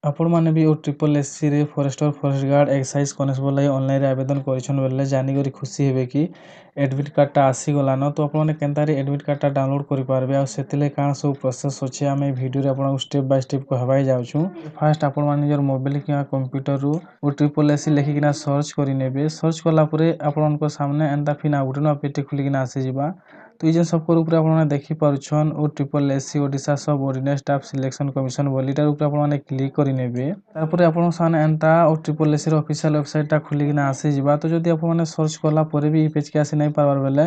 ଆପଣମାନେ ବି OSSC ରେ forester forest guard excise constable ଲାଗି ଅନଲାଇନରେ ଆବେଦନ କରିଛନ୍ ବେଲେ ଜାନିକରି ଖୁସି ହେବେ କି ଏଡମିଟ୍ କାର୍ଡଟା ଆସିଗଲାନ ତ ଆପଣମାନେ କେନ୍ତାରେ ଏଡମିଟ୍ କାର୍ଡଟା ଡାଉନଲୋଡ୍ କରିପାରବେ ଆଉ ସେଥିଲାଗି କାଣା ସବୁ ପ୍ରୋସେସ୍ ଅଛି ଆମେ ଏହି ଭିଡ଼ିଓରେ ଆପଣଙ୍କୁ ଷ୍ଟେପ୍ ବାଇ ଷ୍ଟେପ୍ କହିବାକେ ଯାଉଛୁଁ। ଫାର୍ଷ୍ଟ ଆପଣମାନେ ନିଜର ମୋବାଇଲ କିମ୍ବା କମ୍ପ୍ୟୁଟରରୁ OSSC ଲେଖିକିନା ସର୍ଚ୍ଚ କରିନେବେ। ସର୍ଚ୍ଚ କଲା ପରେ ଆପଣଙ୍କ ସାମ୍ନା ଏନ୍ତା ଫିନା ଗୋଟେ ନୂଆ ପେଜଟେ ଖୋଲିକିନା ଆସିଯିବା। ତ ଏଇ ଯେନ୍ ସବକର ଉପରେ ଆପଣମାନେ ଦେଖିପାରୁଛନ୍ OSSC ଓଡ଼ିଶା ସବ୍ ଅର୍ଡିନାନ୍ସ ଷ୍ଟାଫ ସିଲେକ୍ସନ କମିଶନ ବୋଲି ଏଟାର ଉପରେ ଆପଣମାନେ କ୍ଲିକ୍ କରିନେବେ। ତାପରେ ଆପଣଙ୍କ ସାମ୍ନା ଏନ୍ତା OSSC ର ଅଫିସିଆଲ ୱେବସାଇଟଟା ଖୋଲିକିନା ଆସିଯିବା। ତ ଯଦି ଆପଣମାନେ ସର୍ଚ୍ଚ କଲା ପରେ ବି ଇ ପେଜକେ ଆସି ନାଇଁ ପାରବାର ବେଲେ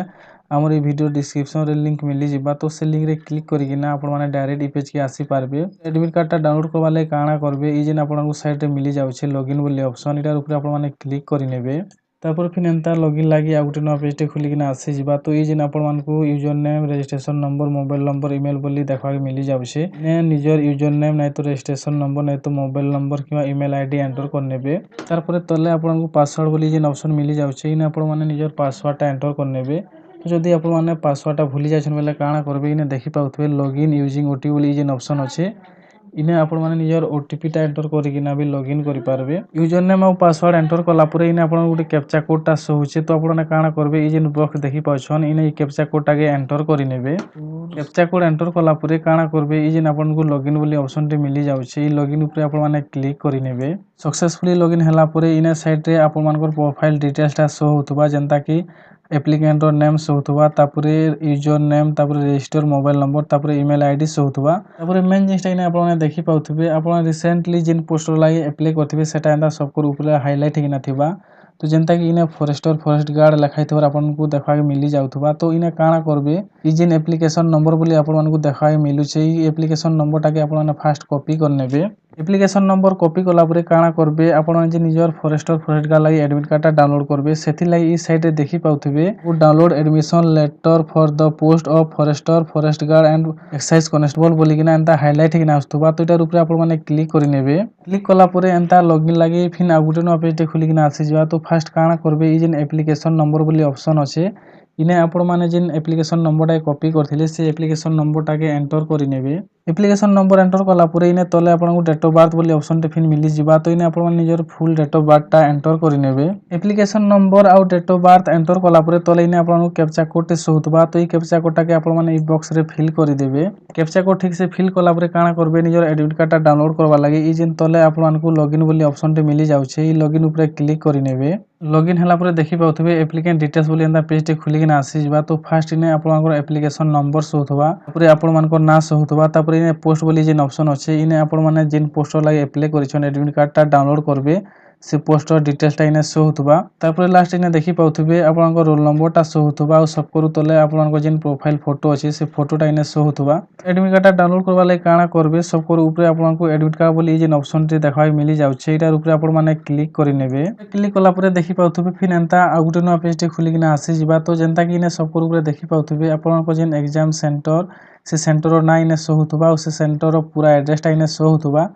ଆମର এই ভিডিও ডিসক্রিপশନରେ লিঙ্ক মিলিଯିବା ତ ସେ ଲିଙ୍କରେ କ୍ଲିକ୍ କରିକିନା ଆପଣମାନେ ଡାଇରେକ୍ଟ ଇ ପେଜକେ ଆସିପାରିବେ। ଏଡମିଟ୍ କାର୍ଡଟା ଡାଉନଲୋଡ୍ କରିବା ଲାଗି କାଣା କରିବେ ଏଇ ଯେନ୍ ଆପଣଙ୍କୁ ସାଇଟରେ ମିଲିଯାଉଛି ଲଗଇନ୍ ବୋଲି ଅପସନ୍ ଏଟାର ଉପରେ ଆପଣମାନେ କ୍ଲିକ୍ କରିନେବେ। ତାପରେ ଫିର୍ ଏନ୍ତା ଲଗଇନ୍ ଲାଗି ଆଉ ଗୋଟେ ନୂଆ ପେଜଟେ ଖୋଲିକିନା ଆସିଯିବା। ତ ଏଇ ଯେନ୍ ଆପଣମାନଙ୍କୁ user name registration number mobile number email ବୋଲି ଦେଖବାକେ ମିଲିଯାଉଛି। ନେ ନିଜର ୟୁଜର ନେମ୍ ନାଇଁ ତ ରେଜିଷ୍ଟ୍ରେସନ ନମ୍ବର ନାଇଁ ତ ମୋବାଇଲ ନମ୍ବର କିମ୍ବା ଇମେଲ ଆଇଡି ଏଣ୍ଟର କରିନେବେ। ତାরপরে তলে ଆପଣଙ୍କୁ ପାସୱାର୍ଡ ବୋଲି ଯେନ୍ ଅପସନ୍ ମିଲିଯାଉଛି ଇନେ ଆପଣମାନେ ନିଜର ପାସୱାର୍ଡଟା ଏଣ୍ଟର କରିନେବେ। ତ ଯଦି ଆପଣମାନେ ପାସୱାର୍ଡଟା ଭୁଲି ଯାଇଛନ୍ ବେଲେ କାଣା କରିବେ ଇନେ ଦେଖିପାଉଥିବେ ଲଗଇନ୍ ୟୁଜିଂ OTP ବୋଲି ଯେନ୍ ଅପସନ୍ ଅଛି ଇନେ ଆପଣମାନେ ନିଜର OTPଟା ଏଣ୍ଟର କରିକିନା ବି ଲଗଇନ୍ କରିପାରିବେ। ୟୁଜର ନେମ୍ ଆଉ ପାସୱାର୍ଡ ଏଣ୍ଟର କଲା ପରେ ଇନେ ଆପଣଙ୍କୁ ଗୋଟେ କ୍ୟାପଚା କୋଡଟା ଶୋ ହଉଛି ତ ଆପଣମାନେ କାଣା କରିବେ ଏଇ ଯେନ୍ ବକ୍ସ ଦେଖିପାଉଛନ୍ ଇନେ ଇ କ୍ୟାପଚା କୋଡଟାକେ ଏଣ୍ଟର କରିନେବେ। କ୍ୟାପଚା କୋଡ ଏଣ୍ଟର କଲା ପରେ କାଣା କରିବେ ଏଇ ଯେନ୍ ଆପଣଙ୍କୁ ଲଗଇନ୍ ବୋଲି ଅପସନଟେ ମିଲିଯାଉଛି ଏଇ ଲଗଇନ୍ ଉପରେ ଆପଣମାନେ କ୍ଲିକ୍ କରିନେବେ। सक्सेसफुली लॉगिन ହେଲା ପରେ ଇନେ ସାଇଟରେ ଆପଣମାନଙ୍କର ପ୍ରୋଫାଇଲ ଡିଟେଲ୍ସଟା ଶୋ ହଉଥିବା ଯେନ୍ତା କି एप्लिकेंटर नेम शो होथुवा तापरे यूजर नेम तापरे रजिस्टर मोबाइल नंबर तापरे ईमेल आईडी शो होथुवा तापरे मेन जिनिसटा इने आपन देखि पाउथबे आपन रिसेंटली जिन पोस्टर लागि अप्लाई करथिबे सेटा एंदा सबको ऊपर हाइलाइट हिना थिबा तो जनता कि इने फॉरेस्टर फॉरेस्ट गार्ड लखाइथवर आपन को देखा के मिली जाउथबा तो इने काना करबे इ जिन एप्लीकेशन नंबर बोली आपन को देखा के मिलु छै इ एप्लीकेशन नंबर टाके आपन फास्ट कॉपी करनेबे एप्लीकेशन नंबर कॉपी कला परे काना करबे आपन जे निजर फॉरेस्टर फॉरेस्ट गार्ड लागि एडमिट कार्ड डाउनलोड करबे सेथि लागि इ साइट रे देखि पाउथबे वो download admission letter for the post of forester forest guard and excise constable बोली किना एंता हाइलाइट हिना आस्तबा तो इटार ऊपर आपन माने क्लिक करिनेबे क्लिक कला परे एंता लॉगिन लागि फिन आ गुटे नो पेज खुली किना आसी जवा तो फर्स्ट काना करबे इ जेन एप्लीकेशन नंबर बोली ऑप्शन अछि इने आपण माने जेन एप्लीकेशन नंबर टा कॉपी करथिले से एप्लीकेशन नंबर टाके एंटर करिनेबे एप्लीकेशन नंबर एंटर कला परे इने तले आपन डेट ऑफ बर्थ बोली ऑप्शन टे फिन मिली जिबा तो इने आपण माने निजर फुल डेट ऑफ बर्थ टा एंटर करिनेबे एप्लीकेशन नंबर आ डेट ऑफ बर्थ एंटर कला परे तले इने आपण कैप्चा कोड टे सोहुतबा तो इ कैप्चा कोड टाके आपण माने इ बॉक्स रे फिल करि देबे कैप्चा कोड ठीक से फिल कला परे काना करबे निजर एडमिट कार्ड टा डाउनलोड करबा लागि इ जेन तले आपण मानकू लॉगिन बोली ऑप्शन टे मिली जाउछे इ लॉगिन ऊपर क्लिक करिनेबे लॉगिन हला परे देखि पाउथबे एप्लीकेंट डिटेल्स बोली एंदा पेज टे खुली किना आसी जिबा तो फर्स्ट इने आपनकर एप्लीकेशन नंबर शो होथबा तापरे आपण मानकर नाम शो होथबा तापरे इने पोस्ट बोली जेन ऑप्शन अछि इने आपण माने जेन पोस्टर लागि अप्लाई करिछन एडमिट कार्ड टा डाउनलोड करबे से पोस्टर डिटेल्स टा इने शो होथबा तापरे लास्ट इने देखि पाउथबे आपनकर रोल नंबर टा शो होथबा और सब करू तले आपनकर जेन प्रोफाइल फोटो अछि से फोटो टा इने शो होथबा एडमिट कार्ड टा डाउनलोड करबा लागि काना करबे सब करू ऊपर आपनको एडमिट कार्ड बोली जेन ऑप्शन टे देखा मिली जाउछे इटार ऊपर आपण माने क्लिक करिनेबे क्लिक कला परे देखि पाउथबे फिर एंता आ गुटे नो पेज टे खुली किना आसी जिबा तो जेंता कि इने सब करू ऊपर देखि पाउथबे आपनकर जेन एग्जाम सेंटर से सेंटर रो ना इने शो होथबा और से सेंटर रो पूरा एड्रेस टा इने शो होथबा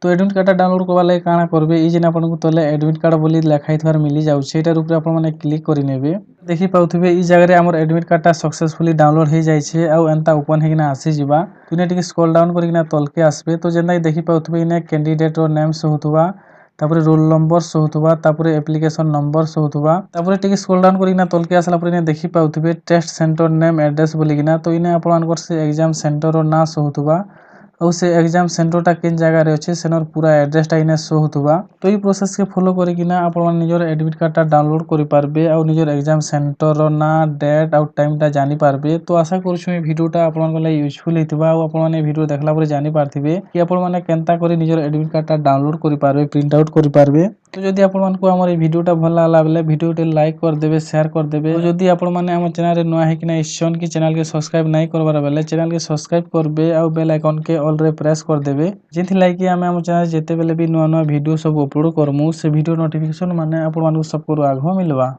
तो एडमिट कार्ड डाउनलोड करबा लागि काना करबे इ जेन आपन को तले एडमिट कार्ड बोली लेखाइथवार मिली जाउछे एटार ऊपर आपन माने क्लिक करिनेबे देखि पाउथबे इ जगह रे हमर एडमिट कार्ड टा सक्सेसफुली डाउनलोड हे जाइछे आ एंता ओपन हेकिना आसी जिबा तुने टिके स्क्रॉल डाउन करिकिना तलके आसबे तो जेंता देखि पाउथबे इने कैंडिडेट रो नेम शो होथबा तापरे रोल नंबर शो होथबा तापरे एप्लीकेशन नंबर शो होथबा तापरे टिके स्क्रॉल डाउन करिकिना तलके आसला परे इने देखि पाउथबे टेस्ट सेंटर नेम एड्रेस बोली किना तो इने आपन मानकर से एग्जाम सेंटर रो ना शो होथबा और से एग्जाम सेंटर टा केन जगह रे अछि सेनर पूरा एड्रेस टा इने शो होथबा तो इ प्रोसेस के फॉलो करिकिना आपन मन निजर एडमिट कार्ड टा डाउनलोड करि पारबे और निजर एग्जाम सेंटर रो ना डेट और टाइम टा जानि पारबे तो आशा करूछु ए वीडियो टा आपन मन लागि यूजफुल हेतबा और आपन माने वीडियो देखला परे जानि पारथिबे कि आपन माने केनता करी निजर एडमिट कार्ड टा डाउनलोड करि पारबे प्रिंट आउट करि पारबे तो जदि आपन मन को हमर ए वीडियो टा भल लागला बेले वीडियो टे लाइक कर देबे शेयर कर देबे और जदि आपन माने हमर चैनल रे नया है कि ना इच्छन कि चैनल के सब्सक्राइब नै करबार बेले चैनल के सब्सक्राइब करबे और बेल आइकन के ऑल रे प्रेस कर देबे जेथि लागि कि हम चैनल जेते बेले भी नया नया वीडियो सब अपलोड करमु से वीडियो नोटिफिकेशन माने आपन मानकू सब को आगो मिलबा।